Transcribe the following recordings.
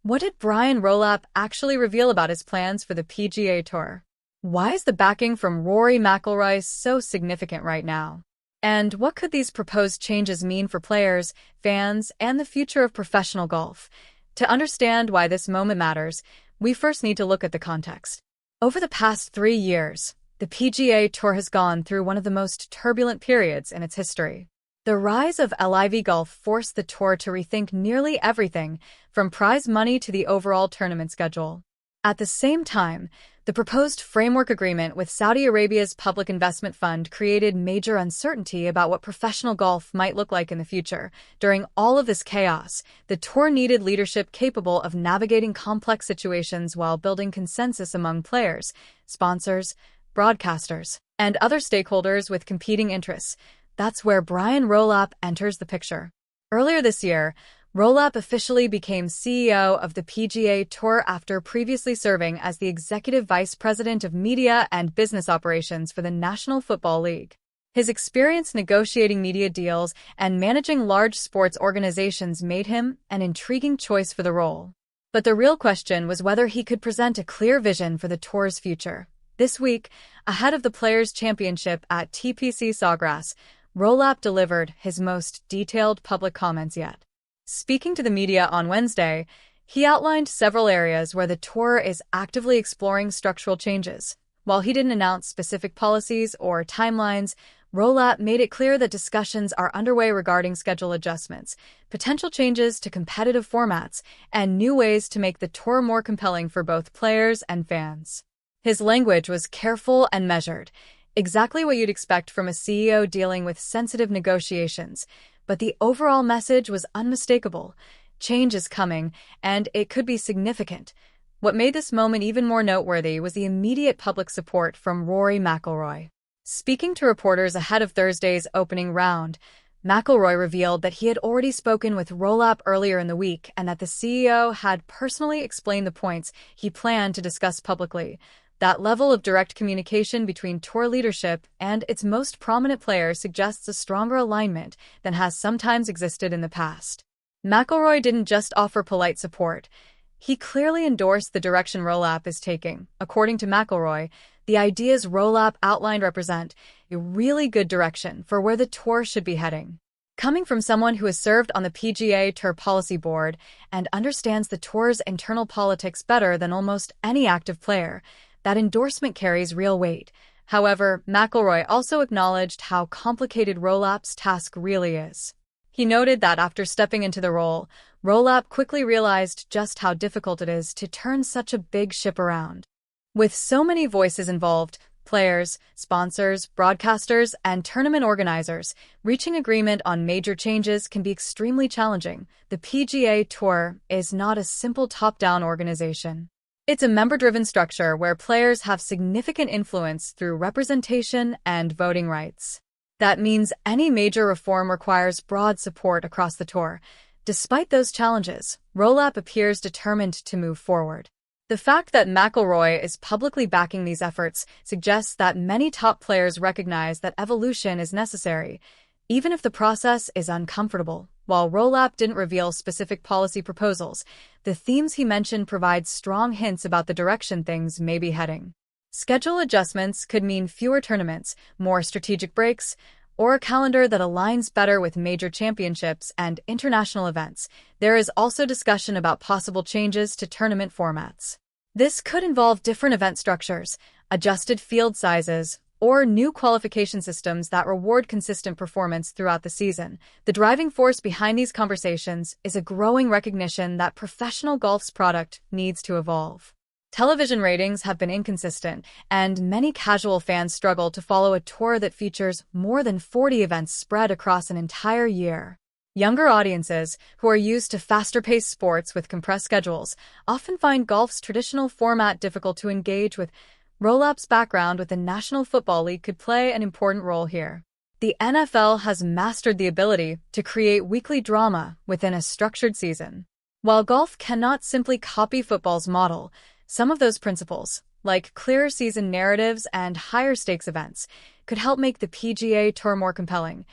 What did Brian Rolapp actually reveal about his plans for the PGA Tour? Why is the backing from Rory McIlroy so significant right now? And what could these proposed changes mean for players, fans, and the future of professional golf? To understand why this moment matters, we first need to look at the context. Over the past 3 years, the PGA Tour has gone through one of the most turbulent periods in its history. The rise of LIV Golf forced the tour to rethink nearly everything, from prize money to the overall tournament schedule. At the same time, the proposed framework agreement with Saudi Arabia's Public Investment Fund created major uncertainty about what professional golf might look like in the future. During all of this chaos, the tour needed leadership capable of navigating complex situations while building consensus among players, sponsors, broadcasters, and other stakeholders with competing interests. That's where Brian Rolapp enters the picture. Earlier this year, Rolapp officially became CEO of the PGA Tour after previously serving as the Executive Vice President of Media and Business Operations for the National Football League. His experience negotiating media deals and managing large sports organizations made him an intriguing choice for the role. But the real question was whether he could present a clear vision for the tour's future. This week, ahead of the Players' Championship at TPC Sawgrass, Rolapp delivered his most detailed public comments yet. Speaking to the media on Wednesday, he outlined several areas where the tour is actively exploring structural changes. While he didn't announce specific policies or timelines, Rolapp made it clear that discussions are underway regarding schedule adjustments, potential changes to competitive formats, and new ways to make the tour more compelling for both players and fans. His language was careful and measured, exactly what you'd expect from a CEO dealing with sensitive negotiations. But the overall message was unmistakable. Change is coming, and it could be significant. What made this moment even more noteworthy was the immediate public support from Rory McIlroy. Speaking to reporters ahead of Thursday's opening round, McIlroy revealed that he had already spoken with Rolapp earlier in the week and that the CEO had personally explained the points he planned to discuss publicly. That level of direct communication between tour leadership and its most prominent players suggests a stronger alignment than has sometimes existed in the past. McIlroy didn't just offer polite support. He clearly endorsed the direction Rolapp is taking. According to McIlroy, the ideas Rolapp outlined represent a really good direction for where the tour should be heading. Coming from someone who has served on the PGA Tour Policy Board and understands the tour's internal politics better than almost any active player, that endorsement carries real weight. However, McIlroy also acknowledged how complicated Rolapp's task really is. He noted that after stepping into the role, Rolapp quickly realized just how difficult it is to turn such a big ship around. With so many voices involved, players, sponsors, broadcasters, and tournament organizers, reaching agreement on major changes can be extremely challenging. The PGA Tour is not a simple top-down organization. It's a member-driven structure where players have significant influence through representation and voting rights. That means any major reform requires broad support across the tour. Despite those challenges, Rolapp appears determined to move forward. The fact that McIlroy is publicly backing these efforts suggests that many top players recognize that evolution is necessary, even if the process is uncomfortable. While Rolapp didn't reveal specific policy proposals, the themes he mentioned provide strong hints about the direction things may be heading. Schedule adjustments could mean fewer tournaments, more strategic breaks, or a calendar that aligns better with major championships and international events. There is also discussion about possible changes to tournament formats. This could involve different event structures, adjusted field sizes, or new qualification systems that reward consistent performance throughout the season. The driving force behind these conversations is a growing recognition that professional golf's product needs to evolve. Television ratings have been inconsistent, and many casual fans struggle to follow a tour that features more than 40 events spread across an entire year. Younger audiences, who are used to faster-paced sports with compressed schedules, often find golf's traditional format difficult to engage with. Rolapp's background with the National Football League could play an important role here. The NFL has mastered the ability to create weekly drama within a structured season. While golf cannot simply copy football's model, some of those principles, like clearer season narratives and higher stakes events, could help make the PGA Tour more compelling.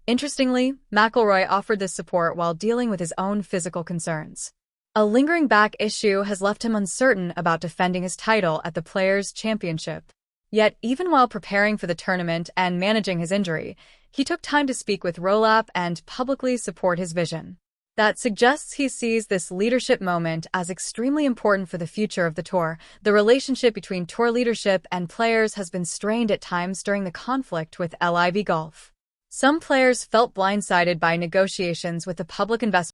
Interestingly, McIlroy offered this support while dealing with his own physical concerns. A lingering back issue has left him uncertain about defending his title at the Players' Championship. Yet, even while preparing for the tournament and managing his injury, he took time to speak with Rory and publicly support his vision. That suggests he sees this leadership moment as extremely important for the future of the tour. The relationship between tour leadership and players has been strained at times during the conflict with LIV Golf. Some players felt blindsided by negotiations with the public investment